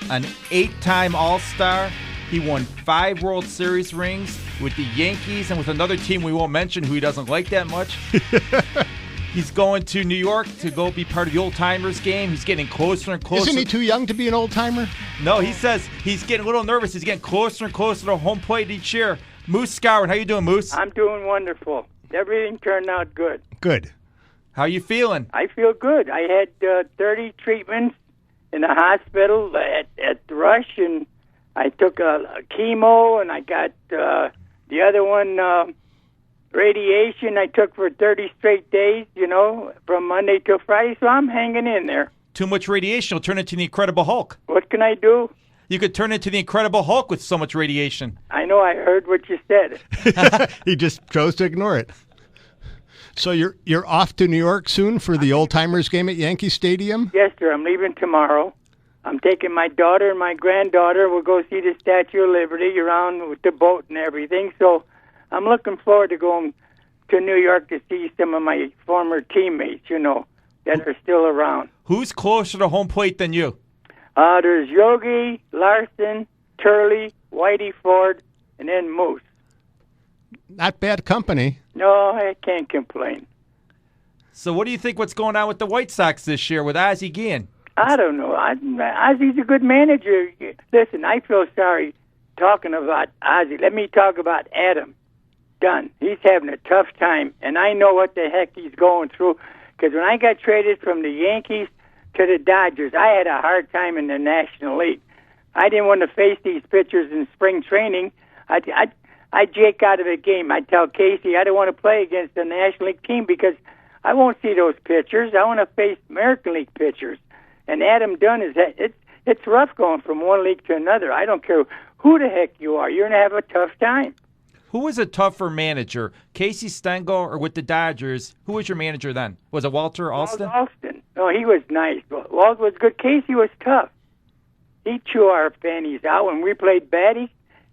an 8-time All-Star. He won 5 World Series rings with the Yankees and with another team we won't mention who he doesn't like that much. He's going to New York to go be part of the old-timers game. He's getting closer and closer. Isn't he too young to be an old-timer? No, he says he's getting a little nervous. He's getting closer and closer to home plate each year. Moose Skowron, how you doing, Moose? I'm doing wonderful. Everything turned out good. Good. How you feeling? I feel good. I had 30 treatments in the hospital at Rush, and I took a chemo, and I got the other one, radiation I took for 30 straight days, from Monday till Friday, so I'm hanging in there. Too much radiation will turn into the Incredible Hulk. What can I do? You could turn into the Incredible Hulk with so much radiation. I know, I heard what you said. He just chose to ignore it. So you're off to New York soon for the old-timers game at Yankee Stadium? Yes, sir. I'm leaving tomorrow. I'm taking my daughter and my granddaughter. We'll go see the Statue of Liberty around with the boat and everything. So I'm looking forward to going to New York to see some of my former teammates, that are still around. Who's closer to home plate than you? There's Yogi, Larson, Turley, Whitey Ford, and then Moose. Not bad company. No, I can't complain. So what do you think what's going on with the White Sox this year with Ozzie Guillen? I don't know. Ozzy's a good manager. Listen, I feel sorry talking about Ozzy. Let me talk about Adam Dunn. He's having a tough time, and I know what the heck he's going through. Because when I got traded from the Yankees to the Dodgers, I had a hard time in the National League. I didn't want to face these pitchers in spring training. I'd jake out of the game. I'd tell Casey I don't want to play against the National League team because I won't see those pitchers. I want to face American League pitchers. And Adam Dunn it's rough going from one league to another. I don't care who the heck you are. You're going to have a tough time. Who was a tougher manager, Casey Stengel or with the Dodgers? Who was your manager then? Was it Walter Alston? Alston. No, he was nice. Walt was good. Casey was tough. He'd chew our fannies out. When we played bad,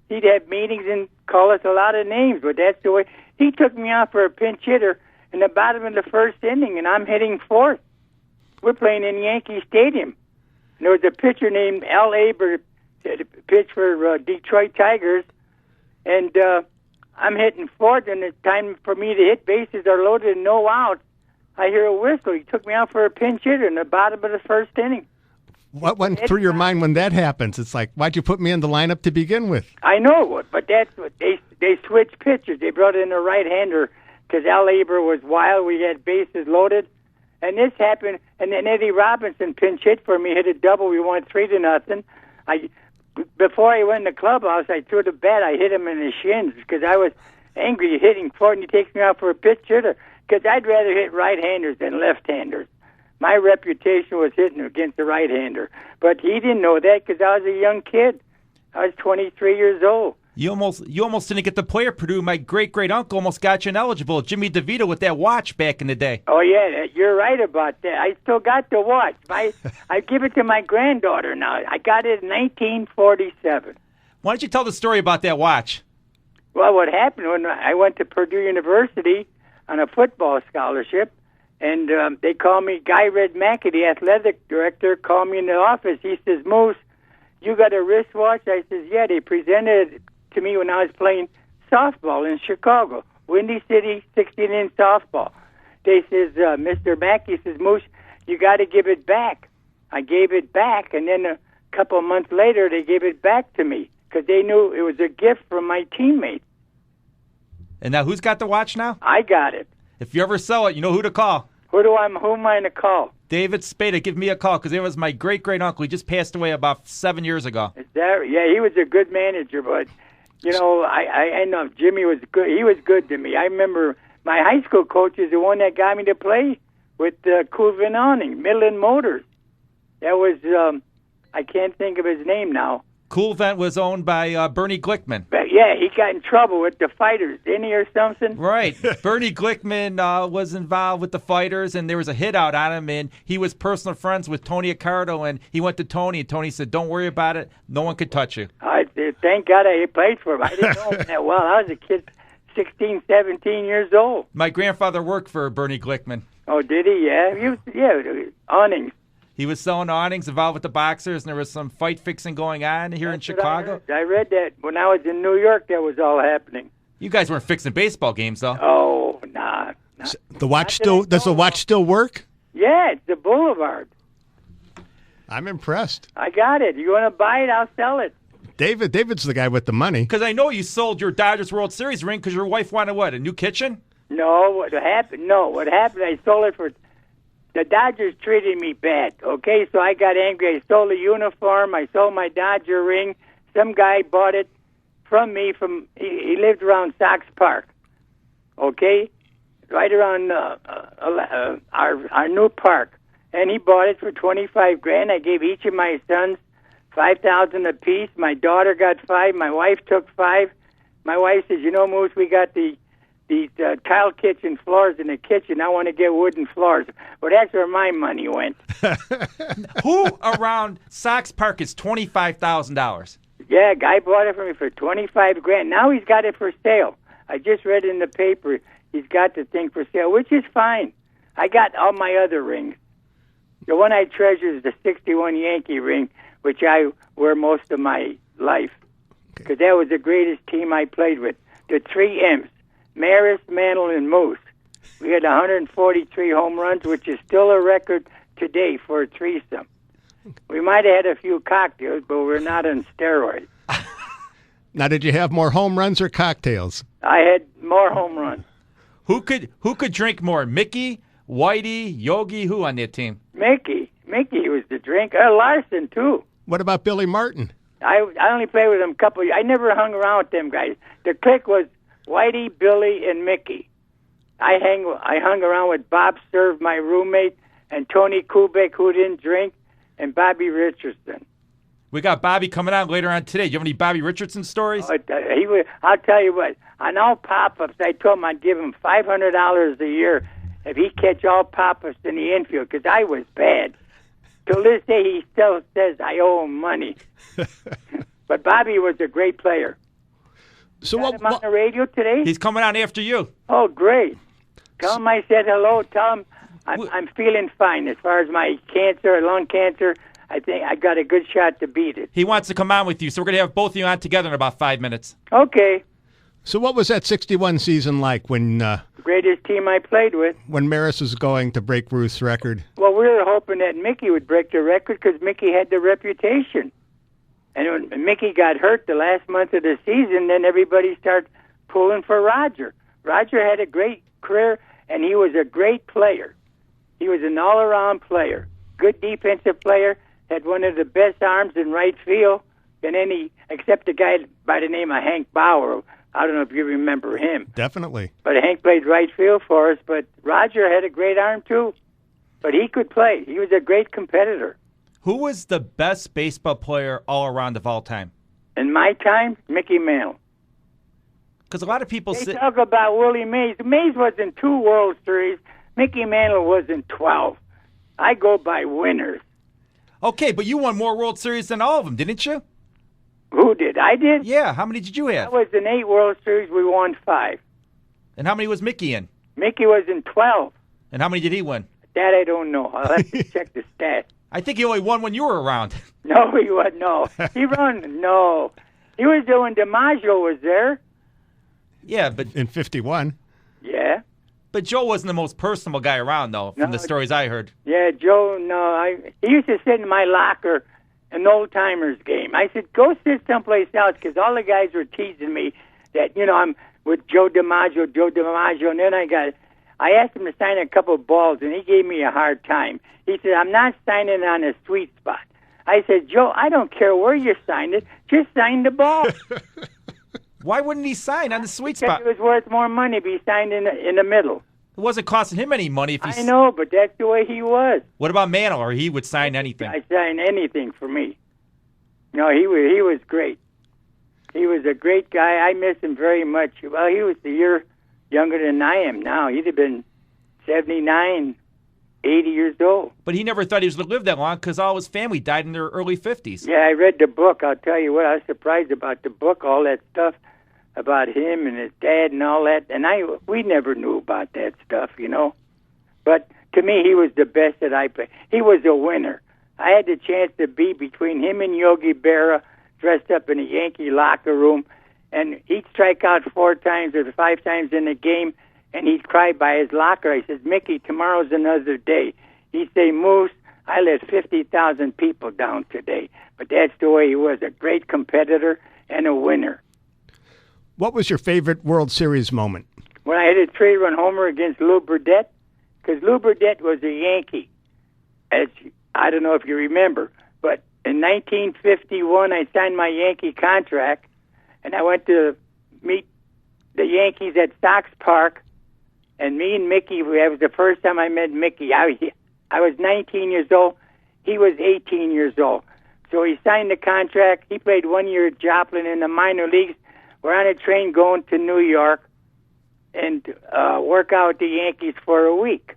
he'd have meetings and call us a lot of names, but that's the way. He took me out for a pinch hitter in the bottom of the first inning, and I'm hitting fourth. We're playing in Yankee Stadium. And there was a pitcher named Al Aber that pitched for Detroit Tigers, and I'm hitting fourth, and it's time for me to hit. Bases are loaded and no outs. I hear a whistle. He took me out for a pinch hitter in the bottom of the first inning. What went through your mind when that happens? It's like, why'd you put me in the lineup to begin with? I know, but that's what they switched pitchers. They brought in a right-hander because Al Aber was wild. We had bases loaded. And this happened, and then Eddie Robinson pinch hit for me, hit a double. We won 3-0. Before I went in the clubhouse, I threw the bat. I hit him in the shins because I was angry hitting for it, and he takes me out for a pitch hitter because I'd rather hit right-handers than left-handers. My reputation was hitting against the right-hander. But he didn't know that because I was a young kid. I was 23 years old. You almost didn't get to play at Purdue. My great-great-uncle almost got you ineligible. Jimmy DeVito with that watch back in the day. Oh, yeah, you're right about that. I still got the watch. I give it to my granddaughter now. I got it in 1947. Why don't you tell the story about that watch? Well, what happened when I went to Purdue University on a football scholarship, and they called me, Guy Redmack, the athletic director, called me in the office. He says, Moose, you got a wristwatch? I says, yeah, they presented it to me when I was playing softball in Chicago, Windy City, 16-inch softball. They says, Mr. Mack, he says, Moose, you got to give it back. I gave it back, and then a couple of months later, they gave it back to me because they knew it was a gift from my teammate. And now who's got the watch now? I got it. If you ever sell it, you know who to call. Who am I to call? David Spada. Give me a call because it was my great-great-uncle. He just passed away about 7 years ago. Is that, yeah, he was a good manager, but I know Jimmy was good. He was good to me. I remember my high school coach is the one that got me to play with Coolvin Awning, Midland Motors. That was, I can't think of his name now. Coolvent was owned by Bernie Glickman. But yeah, he got in trouble with the fighters, didn't he, or something? Right. Bernie Glickman was involved with the fighters, and there was a hit out on him, and he was personal friends with Tony Accardo, and he went to Tony, and Tony said, don't worry about it. No one could touch you. Thank God I played for him. I didn't know him that well. I was a kid, 16, 17 years old. My grandfather worked for Bernie Glickman. Oh, did he? Yeah. Awnings. He was selling awnings, involved with the boxers, and there was some fight fixing going on here in Chicago. I read that when I was in New York. That was all happening. You guys weren't fixing baseball games, though. Oh, nah. The watch still does the watch still work? Yeah, it's the Boulevard. I'm impressed. I got it. You want to buy it? I'll sell it. David's the guy with the money. Because I know you sold your Dodgers World Series ring because your wife wanted what, a new kitchen? No, what happened? I sold it for. The Dodgers treated me bad. Okay, so I got angry. I sold a uniform. I sold my Dodger ring. Some guy bought it from me. He lived around Sox Park. Okay, right around our new park, and he bought it for $25,000. I gave each of my sons $5,000 apiece. My daughter got $5,000. My wife took $5,000. My wife says, Moose, we got these tile kitchen floors in the kitchen. I want to get wooden floors. Well, that's where my money went. Who around Sox Park is $25,000? Yeah, guy bought it for me for $25,000. Now he's got it for sale. I just read in the paper he's got the thing for sale, which is fine. I got all my other rings. The one I treasure is the 61 Yankee ring, which I wear most of my life, because that was the greatest team I played with. The 3 M's, Maris, Mantle, and Moose. We had 143 home runs, which is still a record today for a threesome. We might have had a few cocktails, but we're not on steroids. Now, did you have more home runs or cocktails? I had more home runs. Who could drink more, Mickey, Whitey, Yogi? Who on that team? Mickey was the drink. Larson, too. What about Billy Martin? I only played with him a couple of years. I never hung around with them guys. The clique was Whitey, Billy, and Mickey. I hung around with Bob Serve, my roommate, and Tony Kubek, who didn't drink, and Bobby Richardson. We got Bobby coming out later on today. Do you have any Bobby Richardson stories? I'll tell you what. On all pop-ups, I told him I'd give him $500 a year if he catch all pop-ups in the infield, because I was bad. Till this day, he still says I owe him money. But Bobby was a great player. So Got him on the radio today? He's coming on after you. Oh, great. Tell him I said hello. Tell him I'm feeling fine as far as my cancer, lung cancer. I think I got a good shot to beat it. He wants to come on with you, so we're going to have both of you on together in about 5 minutes. Okay. So what was that 61 season like when greatest team I played with. when Maris was going to break Ruth's record? Well, we were hoping that Mickey would break the record because Mickey had the reputation. And when Mickey got hurt the last month of the season, then everybody started pulling for Roger. Roger had a great career, and he was a great player. He was an all-around player, good defensive player, had one of the best arms in right field than any, except a guy by the name of Hank Bauer. I don't know if you remember him. Definitely. But Hank played right field for us, but Roger had a great arm too. But he could play. He was a great competitor. Who was the best baseball player all around of all time? In my time, Mickey Mantle. Because a lot of people They talk about Willie Mays. Mays was in 2 World Series. Mickey Mantle was in 12. I go by winners. Okay, but you won more World Series than all of them, didn't you? Who did? I did? Yeah, how many did you I have? was in 8 World Series. We won 5. And how many was Mickey in? Mickey was in 12. And how many did he win? That I don't know. I'll have to check the stats. I think he only won when you were around. No, he was no. He run no. He was there when Dimaggio was there. Yeah, but In 51. Yeah. Joe wasn't the most personable guy around, though, from the stories I heard. Yeah, Joe. No, he used to sit in my locker in old timers game. I said, go sit someplace else, because all the guys were teasing me that I'm with Joe Dimaggio, and then I asked him to sign a couple of balls, and he gave me a hard time. He said, I'm not signing on a sweet spot. I said, Joe, I don't care where you signed it. Just sign the ball. Why wouldn't he sign on the sweet Because spot? it was worth more money to be signed in the middle. It wasn't costing him any money if he. I know, but that's the way he was. What about Mantle? Or he would sign anything? I sign anything for me. No, he was great. He was a great guy. I miss him very much. Well, he was a year younger than I am now. He'd have been 79, 80 years old. But he never thought he was going to live that long because all his family died in their early 50s. Yeah, I read the book. I'll tell you what, I was surprised about the book, all that stuff about him and his dad and all that. And we never knew about that stuff, But to me, he was the best that I played. He was a winner. I had the chance to be between him and Yogi Berra, dressed up in a Yankee locker room, and he'd strike out 4 times or 5 times in a game, and he'd cry by his locker. I says, Mickey, tomorrow's another day. He'd say, Moose, I let 50,000 people down today. But that's the way he was, a great competitor and a winner. What was your favorite World Series moment? When I hit a 3-run homer against Lou Burdett, because Lou Burdett was a Yankee. I don't know if you remember, but in 1951, I signed my Yankee contract, and I went to meet the Yankees at Sox Park, and me and Mickey, that was the first time I met Mickey. I was 19 years old. He was 18 years old. So he signed the contract. He played 1 year at Joplin in the minor leagues. We're on a train going to New York and work out with the Yankees for a week.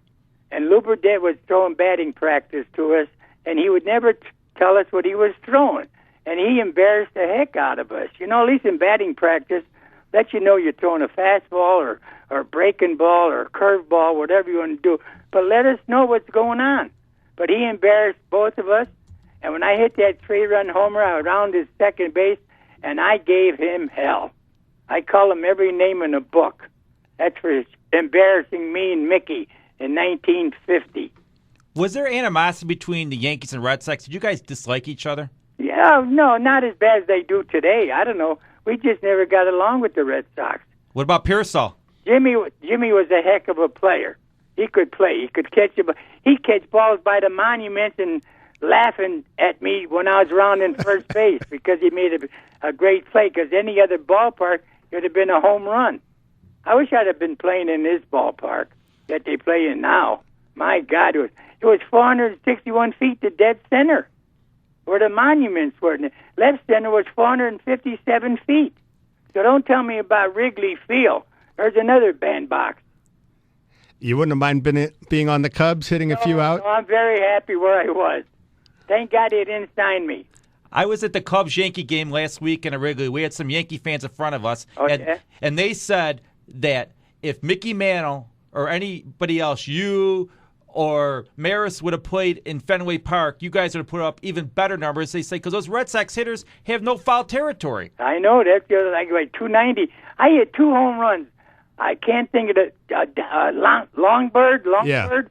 And Lou Burdett was throwing batting practice to us, and he would never tell us what he was throwing. And he embarrassed the heck out of us. You know, at least in batting practice, let you know you're throwing a fastball or a breaking ball or a curveball, whatever you want to do. But let us know what's going on. But he embarrassed both of us. And when I hit that 3-run homer, I rounded second base, and I gave him hell. I call him every name in the book. That's for embarrassing me and Mickey in 1950. Was there animosity between the Yankees and Red Sox? Did you guys dislike each other? Yeah, no, not as bad as they do today. I don't know. We just never got along with the Red Sox. What about Pearsall? Jimmy was a heck of a player. He could play. He could catch it. He'd catch balls by the monuments and laughing at me when I was rounding first base because he made a great play. Because any other ballpark, it would have been a home run. I wish I'd have been playing in this ballpark that they play in now. My God, it was 461 feet to dead center, where the monuments were. Left center was 457 feet. So don't tell me about Wrigley Field. There's another bandbox. You wouldn't have mind being on the Cubs, hitting a few out? No, I'm very happy where I was. Thank God they didn't sign me. I was at the Cubs-Yankee game last week in a Wrigley. We had some Yankee fans in front of us, and they said that if Mickey Mantle or anybody else, you or Maris would have played in Fenway Park, you guys would have put up even better numbers. They say because those Red Sox hitters have no foul territory. I know that's like 290. I hit 2 home runs. I can't think of it. Longbird. Yeah.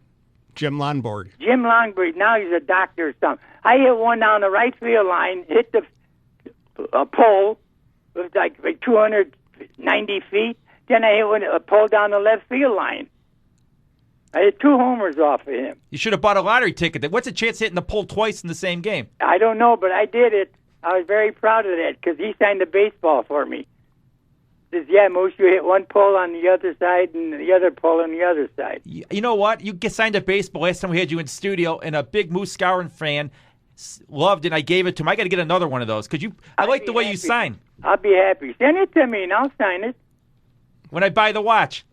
Jim Lonborg. Jim Longbird. Now he's a doctor or something. I hit one down the right field line, hit the pole. It was like 290 feet. Then I hit a pole down the left field line. I hit 2 homers off of him. You should have bought a lottery ticket. What's the chance of hitting the pole twice in the same game? I don't know, but I did it. I was very proud of that because he signed a baseball for me. He says, yeah, Moose, you hit one pole on the other side and the other pole on the other side. You know what? You signed a baseball last time we had you in studio, and a big Moose Skowron fan loved it, and I gave it to him. I got to get another one of those because I like the way you sign. I'll be happy. Send it to me, and I'll sign it. When I buy the watch.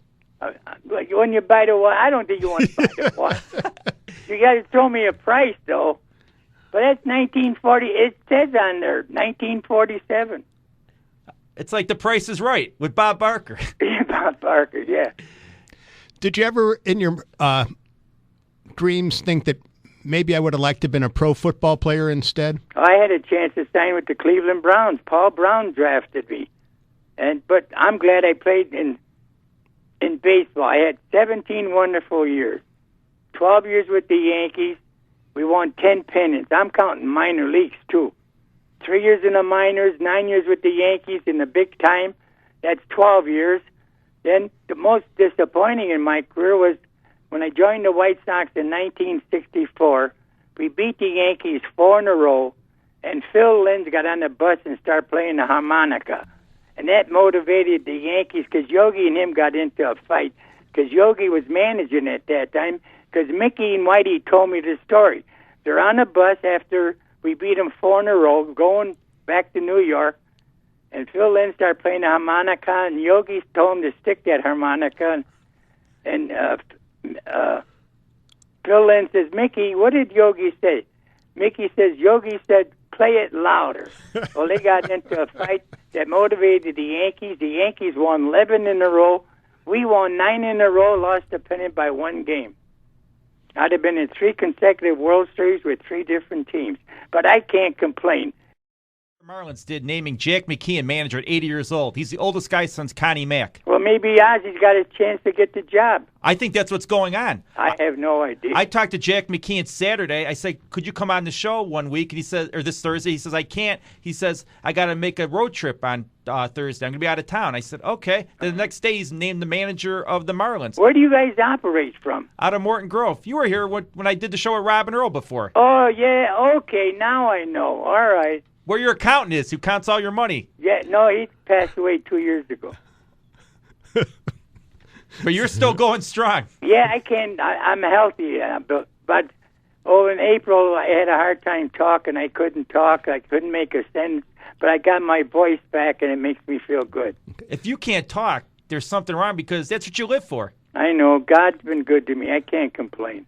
When you buy the watch, I don't think you want to buy the watch. You got to throw me a price, though. But that's 1940. It says on there, 1947. It's like The Price is Right with Bob Barker. Bob Barker, yeah. Did you ever, in your dreams, think that maybe I would have liked to have been a pro football player instead? I had a chance to sign with the Cleveland Browns. Paul Brown drafted me. But I'm glad I played in baseball. I had 17 wonderful years. 12 years with the Yankees. We won 10 pennants. I'm counting minor leagues, too. 3 years in the minors, 9 years with the Yankees in the big time. That's 12 years. Then the most disappointing in my career was when I joined the White Sox in 1964. We beat the Yankees 4 in a row, and Phil Linz got on the bus and started playing the harmonica. And that motivated the Yankees because Yogi and him got into a fight because Yogi was managing at that time because Mickey and Whitey told me the story. They're on a bus after we beat them 4 in a row, going back to New York, and Phil Linz started playing the harmonica, and Yogi told him to stick that harmonica, and Phil Linz says, Mickey, what did Yogi say? Mickey says, Yogi said, play it louder. Well, they got into a fight that motivated the Yankees. The Yankees won 11 in a row. We won 9 in a row, lost the pennant by 1 game. I'd have been in 3 consecutive World Series with 3 different teams. But I can't complain. Marlins did naming Jack McKeon manager at 80 years old. He's the oldest guy since Connie Mack. Well, maybe Ozzy's got a chance to get the job. I think that's what's going on. I have no idea. I talked to Jack McKeon Saturday. I said, could you come on the show one week? And he says, or this Thursday. He says, I can't. He says, I got to make a road trip on Thursday. I'm going to be out of town. I said, okay. Then the next day, he's named the manager of the Marlins. Where do you guys operate from? Out of Morton Grove. You were here when I did the show with Rob and Earl before. Oh, yeah. Okay, now I know. All right. Where your accountant is, who counts all your money. Yeah, no, he passed away 2 years ago. But you're still going strong. Yeah, I can. I'm healthy, but in April I had a hard time talking. I couldn't talk. I couldn't make a sentence. But I got my voice back, and it makes me feel good. If you can't talk, there's something wrong because that's what you live for. I know. God's been good to me. I can't complain.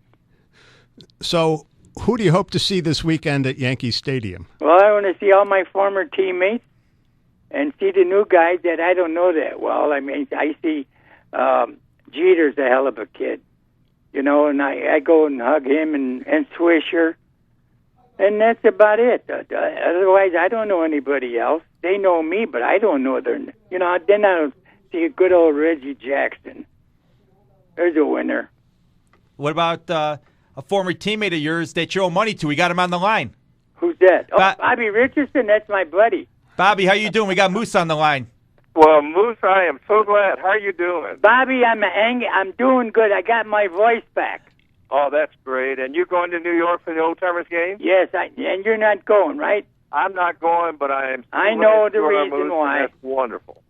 So, who do you hope to see this weekend at Yankee Stadium? Well, I want to see all my former teammates and see the new guys that I don't know that well. I mean, I see Jeter's a hell of a kid, and I go and hug him and Swisher, and that's about it. Otherwise, I don't know anybody else. They know me, but I don't know their. Then I don't see a good old Reggie Jackson. There's a winner. What about a former teammate of yours that you owe money to? We got him on the line. Who's that? Bobby Richardson. That's my buddy. Bobby, how you doing? We got Moose on the line. Well, Moose, I am so glad. How are you doing? Bobby, I'm doing good. I got my voice back. Oh, that's great. And you going to New York for the Old Timers game? Yes, and you're not going, right? I'm not going, but I am. I know the reason why. That's wonderful.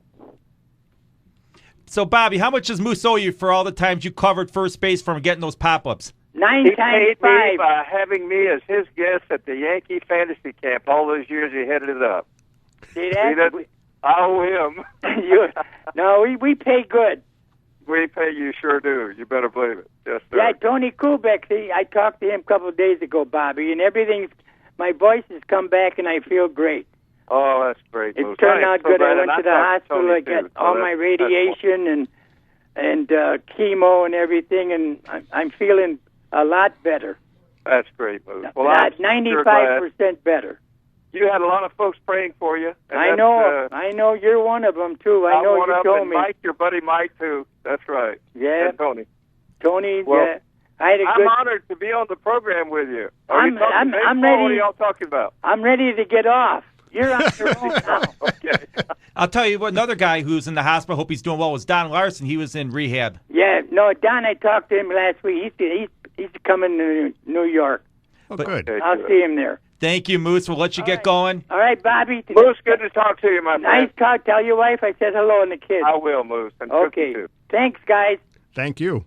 So, Bobby, how much does Moose owe you for all the times you covered first base from getting those pop-ups? 9 he times paid 5. me by having me as his guest at the Yankee Fantasy Camp all those years he headed it up. See that? I owe him. No, we pay good. We pay, you sure do. You better believe it. Yes, sir. Yeah, Tony Kubek, I talked to him a couple of days ago, Bobby, and my voice has come back and I feel great. Oh, that's great. It turned out good. I went to the hospital. I got all my radiation radiation and chemo and everything, and I'm feeling a lot better. That's great, Moose. Well, not 95% better. You had a lot of folks praying for you. I know. I know you're one of them too. I know you told me. Mike, your buddy Mike too. That's right. Yeah. And Tony. Well, yeah. I'm honored to be on the program with you. I'm ready. What are y'all talking about? I'm ready to get off. You're on your own now. Okay. I'll tell you what, another guy who's in the hospital, hope he's doing well, was Don Larson. He was in rehab. Yeah, no, Don, I talked to him last week. He's coming to New York. Oh, good. I'll see him there. Thank you, Moose. We'll let you get going. All right, Bobby. Moose, good to talk to you, my friend. Nice talk. Tell your wife I said hello and the kids. I will, Moose. And okay. Thanks, guys. Thank you.